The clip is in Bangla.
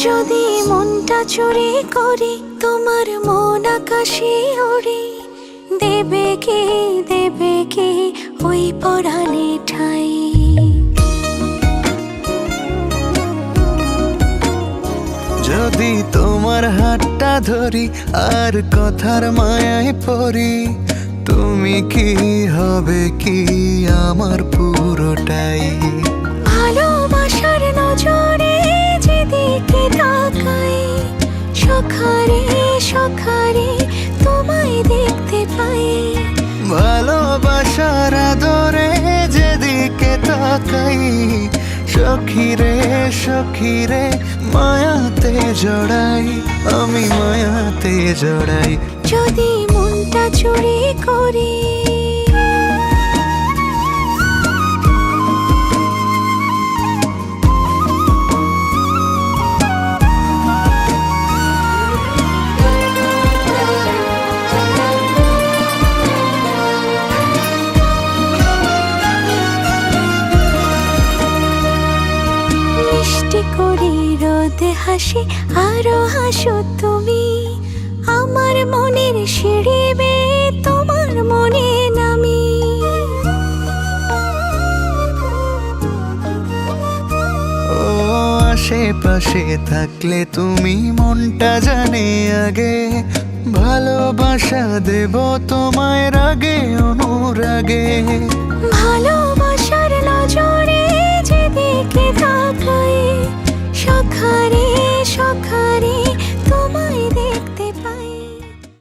যদি মনটা চুরি করি তোমার মন আকাশে ওড়ে, দেবে কি ওই পরাণে ঠাই। যদি তোমার হাতটা ধরি আর কথার মায়ায় পড়ি, তুমি কি হবে কি আমার পুরোটাই। ভালোবাসার নজরে যেদিকে তাকাই, সখারে সখারে তোমায় দেখতে পাই। ভালোবাসার আদরে যেদিকে তাকাই, সখিরে সখিরে মায়াতে জড়াই, আমি মায়াতে জড়াই। যদি মনটা চুরি করি মিষ্টি করি রোদে হাসি আরো হাসো তুমি, আমার মনের সিঁড়ি বেয়ে তোমার মনে নামি। ও আশেপাশে থাকলে তুমি মনটা জানে আগে, ভালোবাসা দেব তোমায় রাগে অনুরাগে। ভালোবাসার নজরে যেদিকে